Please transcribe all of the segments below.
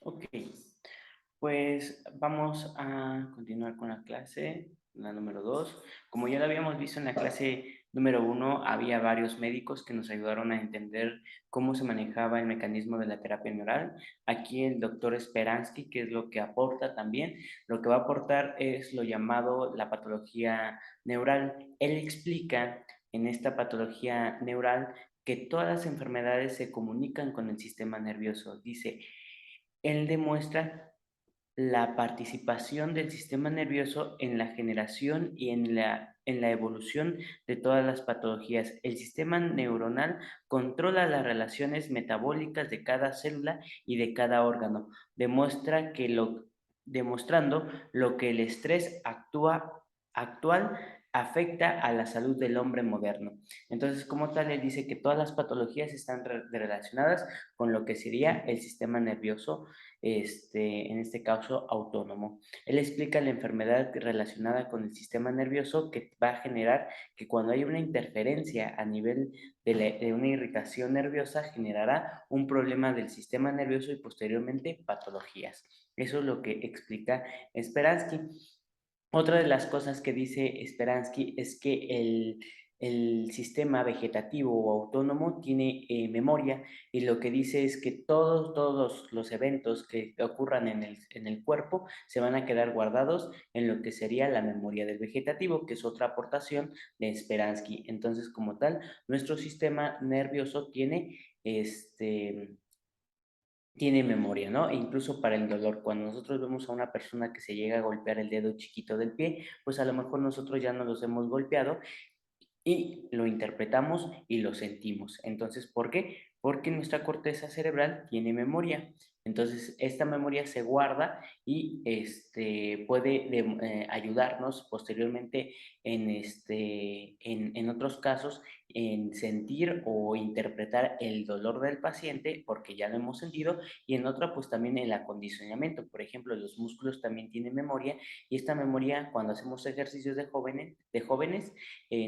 Ok, pues vamos a continuar con la clase, la número 2. Como ya lo habíamos visto en la clase número 1, había varios médicos que nos ayudaron a entender cómo se manejaba el mecanismo de la terapia neural. Aquí el doctor Speransky, que es lo que aporta también, lo que va a aportar es lo llamado la patología neural. Él explica en esta patología neural que todas las enfermedades se comunican con el sistema nervioso. Dice, él demuestra la participación del sistema nervioso en la generación y en la evolución de todas las patologías. El sistema neuronal controla las relaciones metabólicas de cada célula y de cada órgano, demostrando lo que el estrés actual afecta a la salud del hombre moderno. Entonces, como tal, él dice que todas las patologías están relacionadas con lo que sería el sistema nervioso, en este caso autónomo. Él explica la enfermedad relacionada con el sistema nervioso que va a generar que cuando hay una interferencia a nivel de una irritación nerviosa, generará un problema del sistema nervioso y posteriormente patologías. Eso es lo que explica Speransky. Otra de las cosas que dice Speransky es que el sistema vegetativo o autónomo tiene memoria, y lo que dice es que todos los eventos que ocurran en el cuerpo se van a quedar guardados en lo que sería la memoria del vegetativo, que es otra aportación de Speransky. Entonces, como tal, nuestro sistema nervioso tiene memoria, ¿no? E incluso para el dolor, cuando nosotros vemos a una persona que se llega a golpear el dedo chiquito del pie, pues a lo mejor nosotros ya no los hemos golpeado y lo interpretamos y lo sentimos. Entonces, ¿por qué? Porque nuestra corteza cerebral tiene memoria. Entonces, esta memoria se guarda y puede ayudarnos posteriormente en otros casos en sentir o interpretar el dolor del paciente porque ya lo hemos sentido, y en otra pues también el acondicionamiento. Por ejemplo, los músculos también tienen memoria, y esta memoria cuando hacemos ejercicios de jóvenes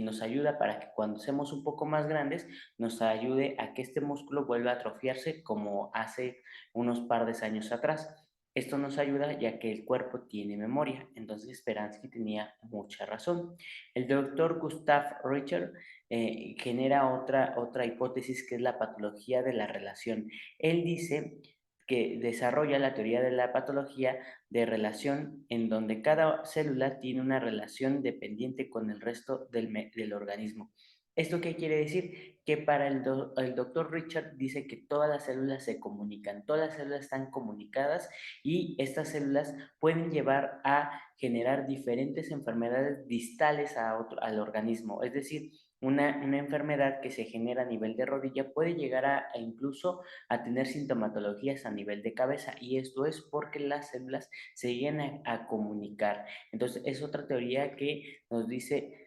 nos ayuda para que cuando seamos un poco más grandes nos ayude a que este músculo vuelva a atrofiarse como hace unos par de años atrás. Esto nos ayuda ya que el cuerpo tiene memoria. Entonces Speransky tenía mucha razón. El doctor Gustav Richter genera otra hipótesis, que es la patología de la relación. Él dice que desarrolla la teoría de la patología de relación, en donde cada célula tiene una relación dependiente con el resto del organismo. ¿Esto qué quiere decir? Que para el doctor Richard dice que todas las células se comunican, todas las células están comunicadas, y estas células pueden llevar a generar diferentes enfermedades distales al organismo. Es decir, una enfermedad que se genera a nivel de rodilla puede llegar a incluso a tener sintomatologías a nivel de cabeza, y esto es porque las células se llegan a comunicar. Entonces, es otra teoría que nos dice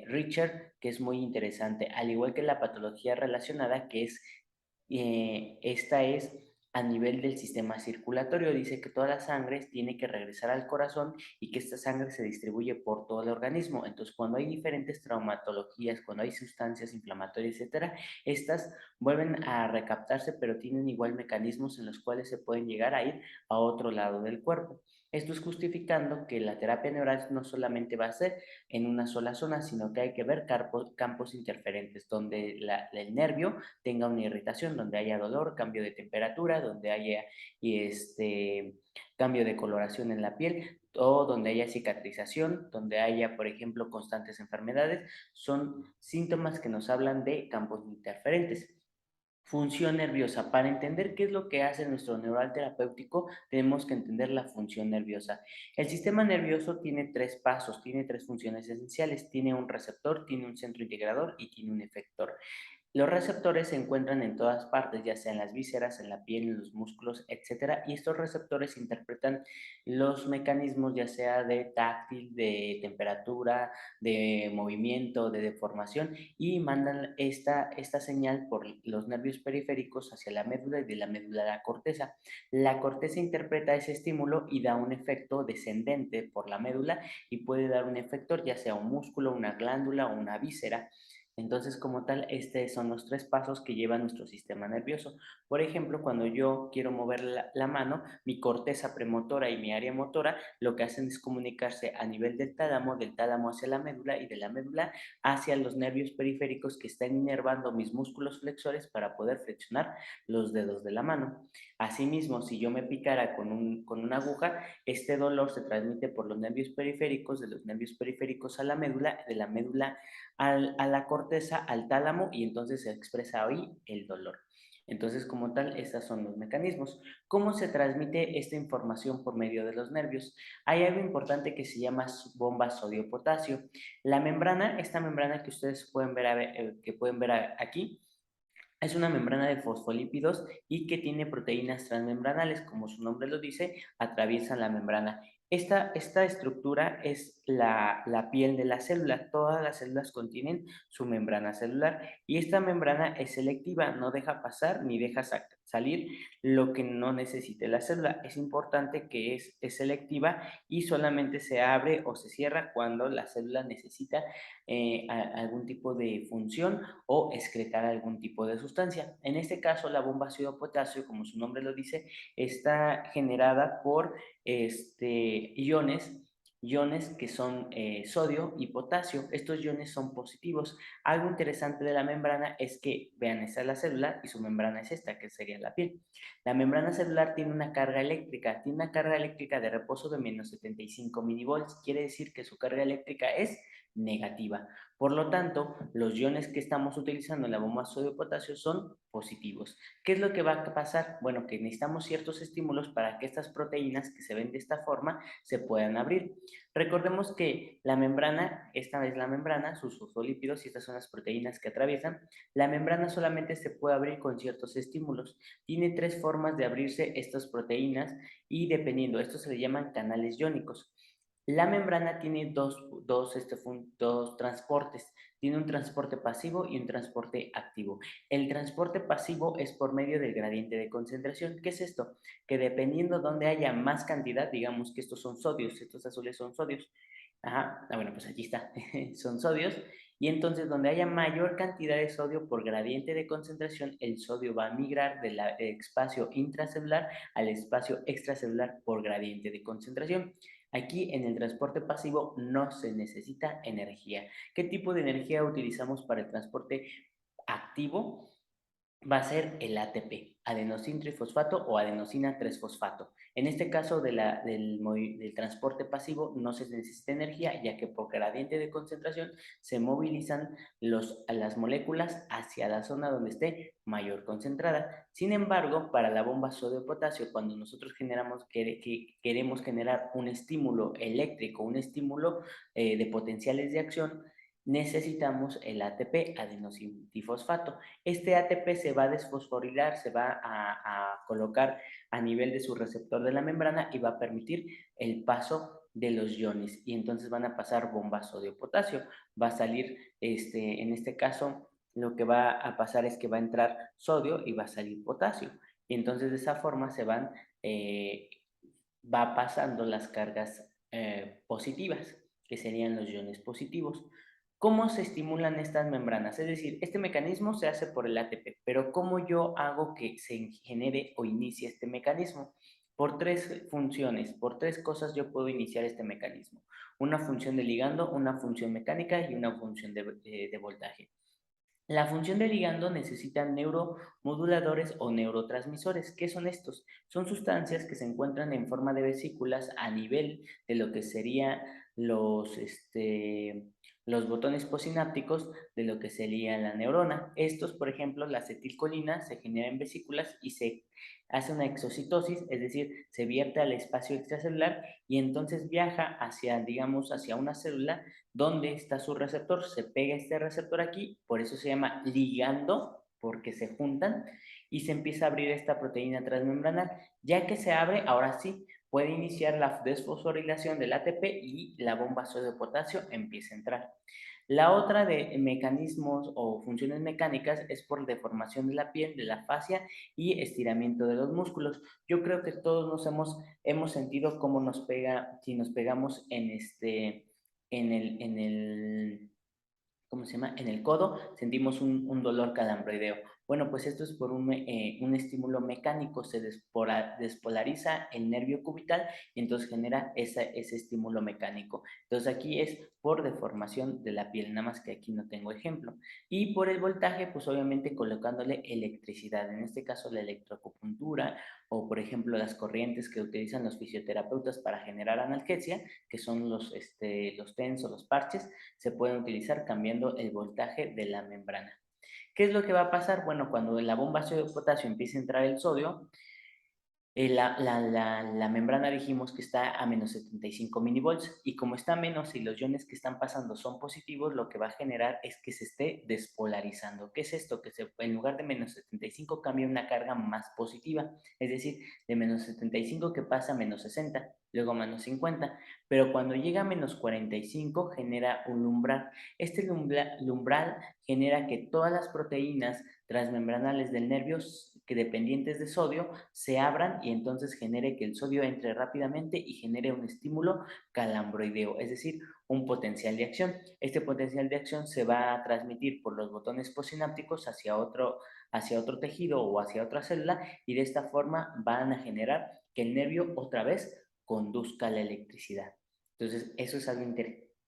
Richard, que es muy interesante, al igual que la patología relacionada, esta es a nivel del sistema circulatorio. Dice que toda la sangre tiene que regresar al corazón y que esta sangre se distribuye por todo el organismo. Entonces, cuando hay diferentes traumatologías, cuando hay sustancias inflamatorias, etcétera, estas vuelven a recaptarse, pero tienen igual mecanismos en los cuales se pueden llegar a ir a otro lado del cuerpo. Esto es justificando que la terapia neural no solamente va a ser en una sola zona, sino que hay que ver campos interferentes, donde el nervio tenga una irritación, donde haya dolor, cambio de temperatura, donde haya cambio de coloración en la piel, o donde haya cicatrización, donde haya, por ejemplo, constantes enfermedades. Son síntomas que nos hablan de campos interferentes. Función nerviosa. Para entender qué es lo que hace nuestro neural terapéutico, tenemos que entender la función nerviosa. El sistema nervioso tiene tres pasos, tiene tres funciones esenciales. Tiene un receptor, tiene un centro integrador y tiene un efector. Los receptores se encuentran en todas partes, ya sea en las vísceras, en la piel, en los músculos, etcétera, y estos receptores interpretan los mecanismos, ya sea de táctil, de temperatura, de movimiento, de deformación, y mandan esta señal por los nervios periféricos hacia la médula, y de la médula a la corteza. La corteza interpreta ese estímulo y da un efecto descendente por la médula, y puede dar un efector, ya sea un músculo, una glándula o una víscera. Entonces, como tal, estos son los tres pasos que lleva nuestro sistema nervioso. Por ejemplo, cuando yo quiero mover la mano, mi corteza premotora y mi área motora lo que hacen es comunicarse a nivel del tálamo hacia la médula y de la médula hacia los nervios periféricos que están inervando mis músculos flexores para poder flexionar los dedos de la mano. Asimismo, si yo me picara con una aguja, este dolor se transmite por los nervios periféricos, de los nervios periféricos a la médula, de la médula a la corteza, al tálamo, y entonces se expresa ahí el dolor. Entonces, como tal, estos son los mecanismos. ¿Cómo se transmite esta información por medio de los nervios? Hay algo importante que se llama bomba sodio-potasio. La membrana, esta membrana que ustedes pueden ver, aquí, es una membrana de fosfolípidos y que tiene proteínas transmembranales, como su nombre lo dice, atraviesan la membrana. Esta estructura es la piel de la célula. Todas las células contienen su membrana celular y esta membrana es selectiva, no deja pasar ni deja salir lo que no necesite la célula. Es importante que es selectiva y solamente se abre o se cierra cuando la célula necesita algún tipo de función o excretar algún tipo de sustancia. En este caso, la bomba ácido-potasio, como su nombre lo dice, está generada por iones que son sodio y potasio. Estos iones son positivos. Algo interesante de la membrana es que, vean, esta es la célula y su membrana es esta, que sería la piel. La membrana celular tiene una carga eléctrica, de reposo de menos 75 milivolts, quiere decir que su carga eléctrica es negativa. Por lo tanto, los iones que estamos utilizando en la bomba sodio-potasio son positivos. ¿Qué es lo que va a pasar? Bueno, que necesitamos ciertos estímulos para que estas proteínas que se ven de esta forma se puedan abrir. Recordemos que la membrana, esta es la membrana, sus fosfolípidos y estas son las proteínas que atraviesan. La membrana solamente se puede abrir con ciertos estímulos. Tiene tres formas de abrirse estas proteínas y dependiendo, estos se le llaman canales iónicos. La membrana tiene dos transportes. Tiene un transporte pasivo y un transporte activo. El transporte pasivo es por medio del gradiente de concentración. ¿Qué es esto? Que dependiendo donde haya más cantidad, digamos que estos son sodios, estos azules son sodios. Ajá, bueno, pues aquí está, son sodios. Y entonces donde haya mayor cantidad de sodio por gradiente de concentración, el sodio va a migrar del espacio intracelular al espacio extracelular por gradiente de concentración. Aquí en el transporte pasivo no se necesita energía. ¿Qué tipo de energía utilizamos para el transporte activo? Va a ser el ATP, adenosín trifosfato o adenosina 3-fosfato. En este caso del transporte pasivo no se necesita energía, ya que por gradiente de concentración se movilizan las moléculas hacia la zona donde esté mayor concentrada. Sin embargo, para la bomba sodio-potasio, cuando nosotros queremos generar un estímulo eléctrico, un estímulo de potenciales de acción, necesitamos el ATP, adenosindifosfato. Este ATP se va a desfosforilar, se va a colocar a nivel de su receptor de la membrana y va a permitir el paso de los iones y entonces van a pasar bombas sodio-potasio. Va a salir, en este caso, lo que va a pasar es que va a entrar sodio y va a salir potasio. Y entonces de esa forma eh, va pasando las cargas positivas, que serían los iones positivos. ¿Cómo se estimulan estas membranas? Es decir, este mecanismo se hace por el ATP, pero ¿cómo yo hago que se genere o inicie este mecanismo? Por tres funciones, por tres cosas yo puedo iniciar este mecanismo. Una función de ligando, una función mecánica y una función de voltaje. La función de ligando necesita neuromoduladores o neurotransmisores. ¿Qué son estos? Son sustancias que se encuentran en forma de vesículas a nivel de lo que serían los botones posinápticos de lo que sería la neurona. Estos, por ejemplo, la acetilcolina se genera en vesículas y se hace una exocitosis, es decir, se vierte al espacio extracelular y entonces viaja hacia, digamos, hacia una célula donde está su receptor, se pega este receptor aquí, por eso se llama ligando, porque se juntan, y se empieza a abrir esta proteína transmembranal. Ya que se abre, ahora sí, puede iniciar la desfosforilación del ATP y la bomba sodio-potasio empieza a entrar. La otra de mecanismos o funciones mecánicas es por deformación de la piel, de la fascia y estiramiento de los músculos. Yo creo que todos hemos sentido cómo nos pega, si nos pegamos en ¿cómo se llama? En el codo sentimos un dolor calambroideo. Bueno, pues esto es por un estímulo mecánico, se despolariza el nervio cubital y entonces genera ese estímulo mecánico. Entonces aquí es por deformación de la piel, nada más que aquí no tengo ejemplo. Y por el voltaje, pues obviamente colocándole electricidad, en este caso la electroacupuntura o por ejemplo las corrientes que utilizan los fisioterapeutas para generar analgesia, que son los TENS o los parches, se pueden utilizar cambiando el voltaje de la membrana. ¿Qué es lo que va a pasar? Bueno, cuando en la bomba de potasio empiece a entrar el sodio, la membrana dijimos que está a menos 75 milivolts y como está a menos y los iones que están pasando son positivos, lo que va a generar es que se esté despolarizando. ¿Qué es esto? Que en lugar de menos 75 cambia una carga más positiva, es decir, de menos 75 que pasa a menos 60, luego a menos 50, pero cuando llega a menos 45 genera un umbral. Este umbral genera que todas las proteínas transmembranales del nervio que dependientes de sodio se abran y entonces genere que el sodio entre rápidamente y genere un estímulo calambroideo, es decir, un potencial de acción. Este potencial de acción se va a transmitir por los botones postsinápticos hacia otro tejido o hacia otra célula y de esta forma van a generar que el nervio otra vez conduzca la electricidad. Entonces, eso es algo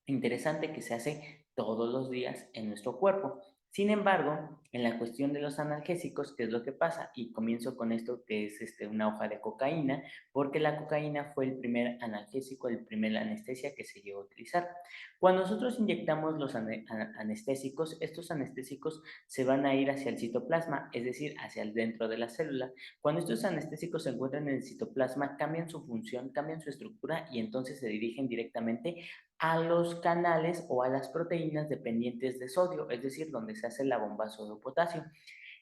interesante que se hace todos los días en nuestro cuerpo. Sin embargo, en la cuestión de los analgésicos, ¿qué es lo que pasa? Y comienzo con esto que es una hoja de cocaína, porque la cocaína fue el primer analgésico, el primer anestesia que se llegó a utilizar. Cuando nosotros inyectamos los anestésicos, estos anestésicos se van a ir hacia el citoplasma, es decir, hacia el dentro de la célula. Cuando estos anestésicos se encuentran en el citoplasma, cambian su función, cambian su estructura y entonces se dirigen directamente a los canales o a las proteínas dependientes de sodio, es decir, donde se hace la bomba sodio-potasio.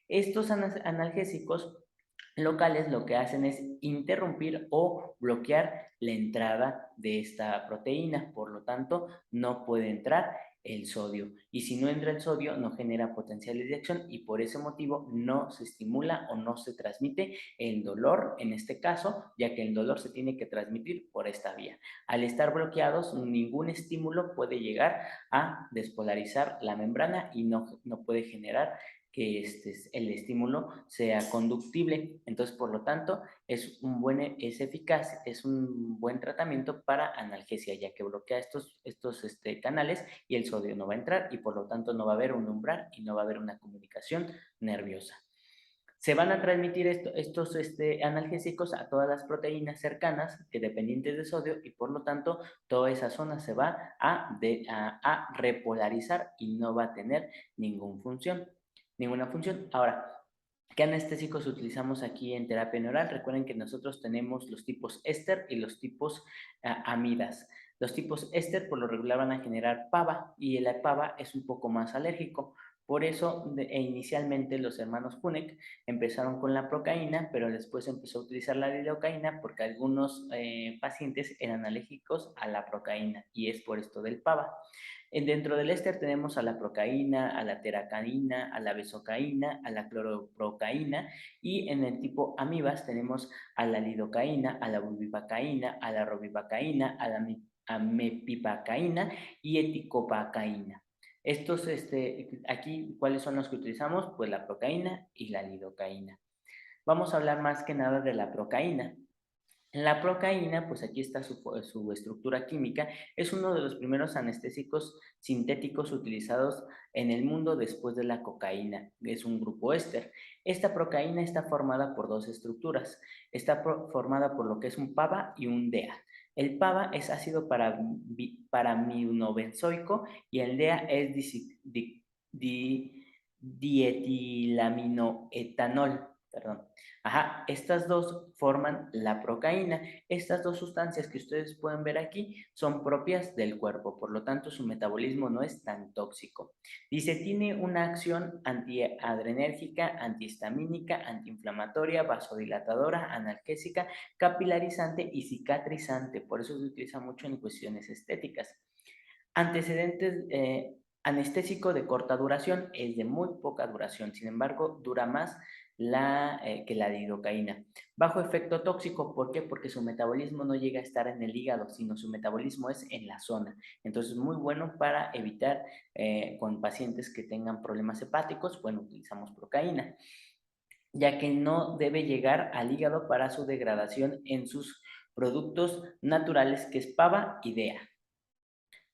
Estos analgésicos locales lo que hacen es interrumpir o bloquear la entrada de esta proteína, por lo tanto, no puede entrar el sodio. Y si no entra el sodio, no genera potenciales de acción y por ese motivo no se estimula o no se transmite el dolor, en este caso, ya que el dolor se tiene que transmitir por esta vía. Al estar bloqueados, ningún estímulo puede llegar a despolarizar la membrana y no puede generar que el estímulo sea conductible. Entonces, por lo tanto, es eficaz, es un buen tratamiento para analgesia, ya que bloquea estos canales y el sodio no va a entrar y por lo tanto no va a haber un umbral y no va a haber una comunicación nerviosa. Se van a transmitir estos analgésicos a todas las proteínas cercanas que dependientes de sodio y por lo tanto toda esa zona se va a repolarizar y no va a tener ninguna función. Ahora, ¿qué anestésicos utilizamos aquí en terapia neural? Recuerden que nosotros tenemos los tipos éster y los tipos amidas. Los tipos éster por lo regular van a generar PABA y el PABA es un poco más alérgico. Por eso, inicialmente los hermanos Punek empezaron con la procaína, pero después empezó a utilizar la lidocaína porque algunos pacientes eran alérgicos a la procaína y es por esto del PABA. Dentro del éster tenemos a la procaína, a la teracaína, a la besocaína, a la cloroprocaína y en el tipo amibas tenemos a la lidocaína, a la bupivacaína, a la ropivacaína, a la amepivacaína y eticopacaína. Aquí, ¿cuáles son los que utilizamos? Pues la procaína y la lidocaína. Vamos a hablar más que nada de la procaína. La procaína, pues aquí está su estructura química, es uno de los primeros anestésicos sintéticos utilizados en el mundo después de la cocaína, es un grupo éster. Esta procaína está formada por dos estructuras, está formada por lo que es un PABA y un DEA. El PABA es ácido paraminobenzoico y el DEA es dietilaminoetanol. Perdón. Ajá, estas dos forman la procaína. Estas dos sustancias que ustedes pueden ver aquí son propias del cuerpo, por lo tanto su metabolismo no es tan tóxico. Dice, tiene una acción antiadrenérgica, antihistamínica, antiinflamatoria, vasodilatadora, analgésica, capilarizante y cicatrizante. Por eso se utiliza mucho en cuestiones estéticas. Antecedentes, Anestésico de corta duración, es de muy poca duración, sin embargo, dura más que la lidocaína. Bajo efecto tóxico, ¿por qué? Porque su metabolismo no llega a estar en el hígado, sino su metabolismo es en la zona. Entonces, muy bueno para evitar con pacientes que tengan problemas hepáticos, bueno, utilizamos procaína, ya que no debe llegar al hígado para su degradación en sus productos naturales, que es PABA y DEA.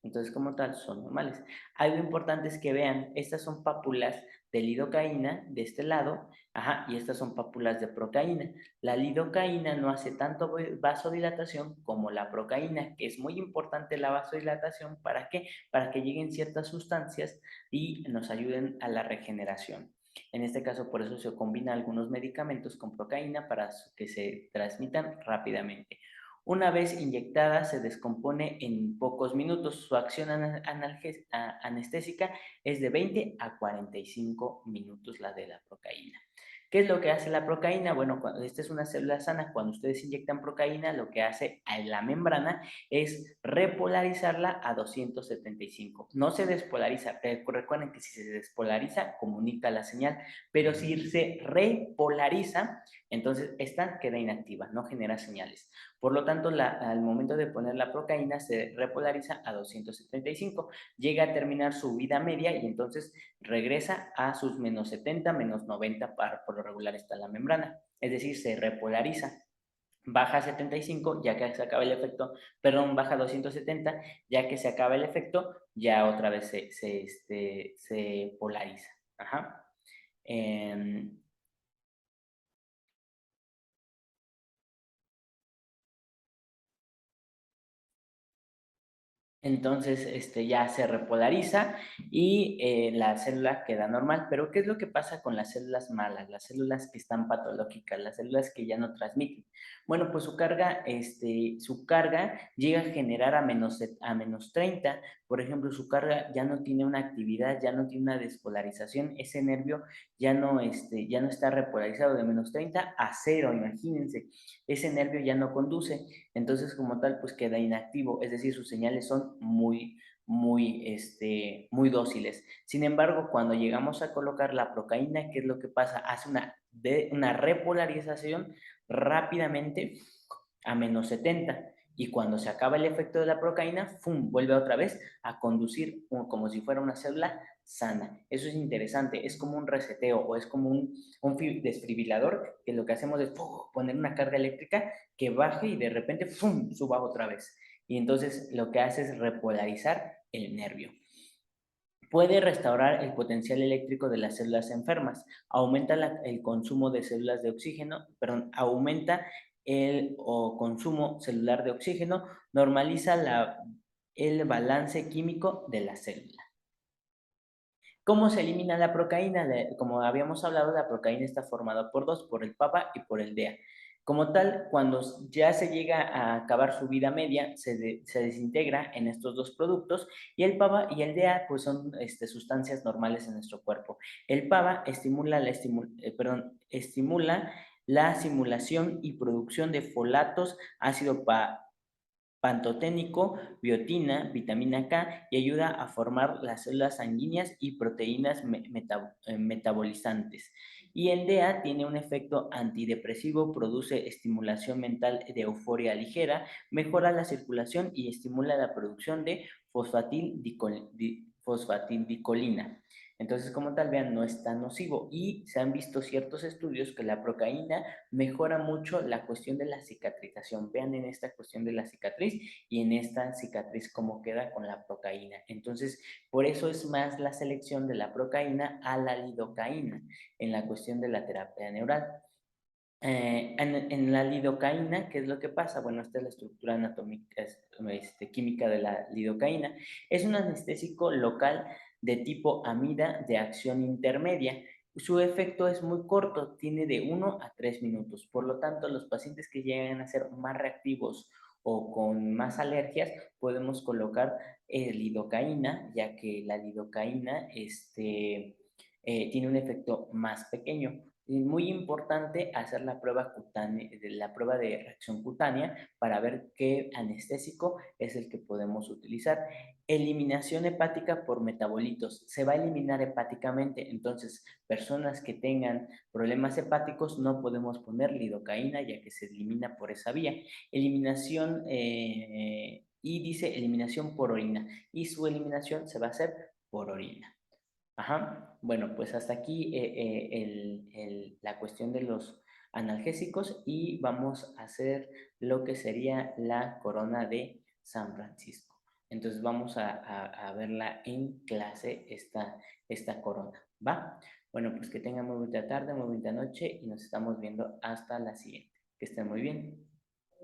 Entonces, como tal, son normales. Algo importante es que vean, estas son pápulas de lidocaína de este lado, ajá, y estas son pápulas de procaína. La lidocaína no hace tanto vasodilatación como la procaína, que es muy importante la vasodilatación. ¿Para qué? Para que lleguen ciertas sustancias y nos ayuden a la regeneración. En este caso, por eso se combina algunos medicamentos con procaína para que se transmitan rápidamente. Una vez inyectada, se descompone en pocos minutos. Su acción anestésica es de 20 a 45 minutos, la de la procaína. ¿Qué es lo que hace la procaína? Bueno, esta es una célula sana. Cuando ustedes inyectan procaína, lo que hace a la membrana es repolarizarla a 275. No se despolariza. Recuerden que si se despolariza, comunica la señal, pero si se repolariza, entonces esta queda inactiva, no genera señales. Por lo tanto, al momento de poner la procaína se repolariza a 275, llega a terminar su vida media y entonces regresa a sus menos 70, menos 90, por lo regular está la membrana. Es decir, se repolariza, baja a 75 ya que se acaba el efecto, perdón, baja a 270 ya que se acaba el efecto, ya otra vez se polariza. Ajá. Eh, Entonces, ya se repolariza y la célula queda normal. Pero, ¿qué es lo que pasa con las células malas? Las células que están patológicas, las células que ya no transmiten. Bueno, pues su carga llega a generar a menos 30. Por ejemplo, su carga ya no tiene una actividad, ya no tiene una despolarización. Ese nervio ya no está repolarizado de menos 30 a cero, imagínense. Ese nervio ya no conduce. Entonces, como tal, pues queda inactivo, es decir, sus señales son muy dóciles. Sin embargo, cuando llegamos a colocar la procaína, ¿qué es lo que pasa? Hace una repolarización rápidamente a menos 70. Y cuando se acaba el efecto de la procaína, ¡fum!, vuelve otra vez a conducir como si fuera una célula sana. Eso es interesante, es como un reseteo o es como un desfibrilador, que lo que hacemos es poner una carga eléctrica que baje y de repente ¡fum!, suba otra vez. Y entonces lo que hace es repolarizar el nervio. Puede restaurar el potencial eléctrico de las células enfermas, aumenta el consumo de células de oxígeno, perdón, aumenta el consumo celular de oxígeno, normaliza el balance químico de la célula. ¿Cómo se elimina la procaína? Como habíamos hablado, la procaína está formada por dos, por el PAPA y por el DEA. Como tal, cuando ya se llega a acabar su vida media, se desintegra en estos dos productos, y el PABA y el DEA pues son sustancias normales en nuestro cuerpo. El PABA estimula la simulación y producción de folatos, ácido pantoténico, biotina, vitamina K, y ayuda a formar las células sanguíneas y proteínas metabolizantes. Y el DEA tiene un efecto antidepresivo, produce estimulación mental de euforia ligera, mejora la circulación y estimula la producción de fosfatidilcolina. Entonces, como tal, vean, no es tan nocivo, y se han visto ciertos estudios que la procaína mejora mucho la cuestión de la cicatrización. Vean en esta cuestión de la cicatriz y en esta cicatriz cómo queda con la procaína. Entonces, por eso es más la selección de la procaína a la lidocaína en la cuestión de la terapia neural. En la lidocaína, ¿qué es lo que pasa? Bueno, esta es la estructura anatómica, química de la lidocaína. Es un anestésico local de tipo amida de acción intermedia. Su efecto es muy corto, tiene de 1 a 3 minutos. Por lo tanto, los pacientes que llegan a ser más reactivos o con más alergias, podemos colocar lidocaína, ya que la lidocaína tiene un efecto más pequeño. Y muy importante hacer la prueba cutánea, la prueba de reacción cutánea para ver qué anestésico es el que podemos utilizar. Eliminación hepática por metabolitos. Se va a eliminar hepáticamente, entonces personas que tengan problemas hepáticos no podemos poner lidocaína ya que se elimina por esa vía. Eliminación y dice eliminación por orina y su eliminación se va a hacer por orina. Ajá. Bueno, pues hasta aquí la cuestión de los analgésicos y vamos a hacer lo que sería la corona de San Francisco. Entonces vamos a verla en clase, esta corona, ¿va? Bueno, pues que tengan muy bonita tarde, muy bonita noche y nos estamos viendo hasta la siguiente. Que estén muy bien.